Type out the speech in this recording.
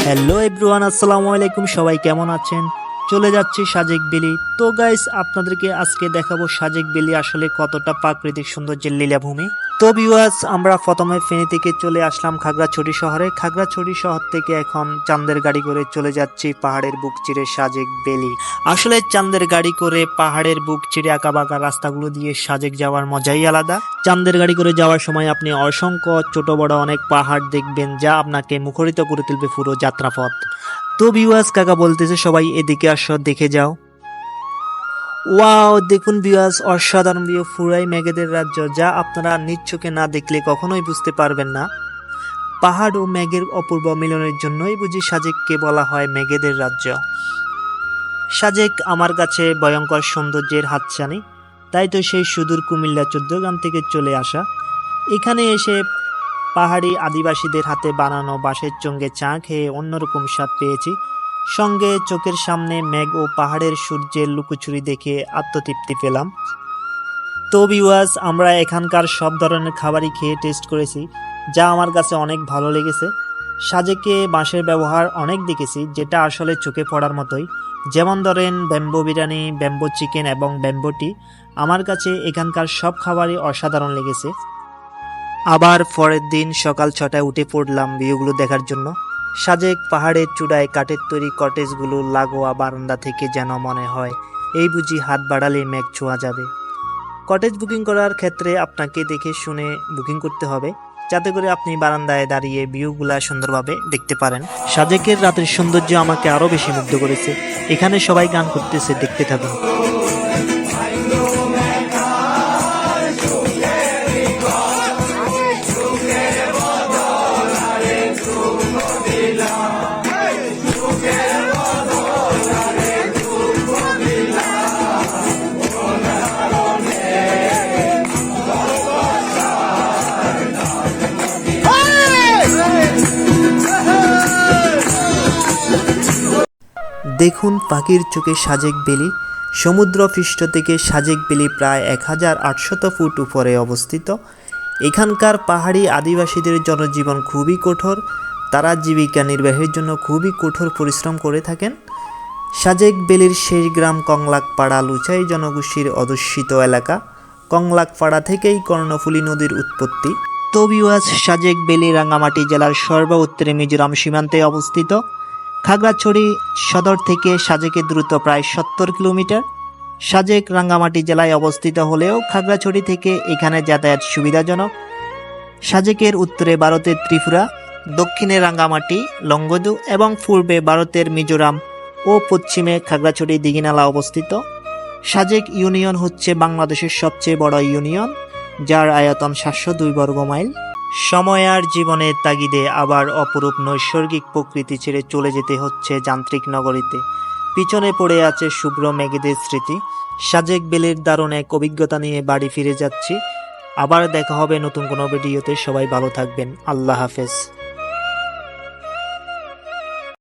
Hello everyone, আসসালামু আলাইকুম। সবাই কেমন আছেন? চলে যাচ্ছি সাজেক ভ্যালি। তো গাইস, আপনাদেরকে আজকে দেখাবো সাজেক ভ্যালি আসলে কতটা প্রাকৃতিক সৌন্দর্যের লীলাভূমি। তো ভিউয়ার্স, আমরা প্রথমে ফেনী থেকে চলে আসলাম খাগড়াছড়ি শহরে। খাগড়াছড়ি শহর থেকে এখন চাঁদের গাড়ি করে চলে যাচ্ছি পাহাড়ের বুক চিরে সাজেক ভ্যালি। আসলে চাঁদের গাড়ি করে পাহাড়ের বুক চিরে আঁকা বাঁকা রাস্তাগুলো দিয়ে সাজেক যাওয়ার মজাই আলাদা। চাঁদের গাড়ি করে যাওয়ার সময় আপনি অসংখ্য ছোট বড় অনেক পাহাড় দেখবেন, যা আপনাকে মুখরিত করে তুলবে পুরো যাত্রাপথ। তো ভিউয়ার্স, কাকা বলতেছে সবাই এদিকে আসো, দেখে যাও। ওয়াও, দেখুন ভিউয়ার্স, অসাধারণ ভিউ, পুরাই মেঘেদের রাজ্য, যা আপনারা নিজ চোখে না দেখলে কখনোই বুঝতে পারবেন না। পাহাড় ও মেঘের অপূর্ব মিলনের জন্যই বুঝি সাজেককে বলা হয় মেঘেদের রাজ্য। সাজেক আমার কাছে ভয়ঙ্কর সৌন্দর্যের হাতছানি, তাই তো সেই সুদূর কুমিল্লা 14 গ্রাম থেকে চলে আসা। এখানে এসে পাহাড়ি আদিবাসীদের হাতে বানানো বাঁশের চঙ্গে চা খেয়ে অন্যরকম স্বাদ পেয়েছি। সঙ্গে চোখের সামনে মেঘ ও পাহাড়ের সূর্যের লুকোচুরি দেখে আত্মতৃপ্তি পেলাম। তো ভিউয়ার্স, আমরা এখানকার সব ধরনের খাবারই খেয়ে টেস্ট করেছি, যা আমার কাছে অনেক ভালো লেগেছে। সাজেকে বাঁশের ব্যবহার অনেক দেখেছি, যেটা আসলে চোখে পড়ার মতোই। যেমন ধরেন ব্যাম্বো বিরিয়ানি, ব্যাম্বো চিকেন এবং ব্যাম্বো টি। আমার কাছে এখানকার সব খাবারই অসাধারণ লেগেছে। আবার পরের দিন সকাল 6টায় উঠে পড়লাম ভিউগুলো দেখার জন্য। সাজেক পাহাড়ের চূড়ায় কাঠের তৈরি কটেজগুলো লাগোয়া বারান্দা থেকে যেন মনে হয় এই বুঝি হাত বাড়ালে মেঘ ছোঁয়া যাবে। কটেজ বুকিং করার ক্ষেত্রে আপনাকে দেখে শুনে বুকিং করতে হবে, যাতে করে আপনি বারান্দায় দাঁড়িয়ে ভিউগুলা সুন্দরভাবে দেখতে পারেন। সাজেকের রাতের সৌন্দর্য আমাকে আরো বেশি মুগ্ধ করেছে। এখানে সবাই গান করতেছে, দেখতে থাকুন। দেখুন পাখির চোখে সাজেক ভ্যালি। সমুদ্র পৃষ্ঠ থেকে সাজেক ভ্যালি প্রায় 1800 ফুট উপরে অবস্থিত। এখানকার পাহাড়ি আদিবাসীদের জনজীবন খুবই কঠোর। তারা জীবিকা নির্বাহের জন্য খুবই কঠোর পরিশ্রম করে থাকেন। সাজেক ভ্যালির শেষ গ্রাম কংলাকপাড়া লুচাই জনগোষ্ঠীর অধ্যুষিত এলাকা। কংলাকপাড়া থেকেই কর্ণফুলী নদীর উৎপত্তি। তো ভিউয়ার্স, সাজেক ভ্যালি রাঙ্গামাটি জেলার সর্ব উত্তরে মিজোরাম সীমান্তে অবস্থিত। খাগড়াছড়ি সদর থেকে সাজেকের দূরত্ব প্রায় 70 কিলোমিটার। সাজেক রাঙ্গামাটি জেলায় অবস্থিত হলেও খাগড়াছড়ি থেকে এখানে যাতায়াত সুবিধাজনক। সাজেকের উত্তরে ভারতের ত্রিপুরা, দক্ষিণে রাঙ্গামাটি, লংগদু এবং পূর্বে ভারতের মিজোরাম ও পশ্চিমে খাগড়াছড়ি দিঘিনালা অবস্থিত। সাজেক ইউনিয়ন হচ্ছে বাংলাদেশের সবচেয়ে বড় ইউনিয়ন, যার আয়তন 702 বর্গ মাইল। সময় আর জীবনের তাগিদে আবার অপরূপ নৈসর্গিক প্রকৃতি ছেড়ে চলে যেতে হচ্ছে যান্ত্রিক নগরীতে। পিছনে পড়ে আছে শুভ্র মেঘেদের স্মৃতি। সাজেক ভ্যালির দারুণ এক অভিজ্ঞতা নিয়ে বাড়ি ফিরে যাচ্ছি। আবার দেখা হবে নতুন কোনো ভিডিওতে। সবাই ভালো থাকবেন। আল্লাহ হাফেজ।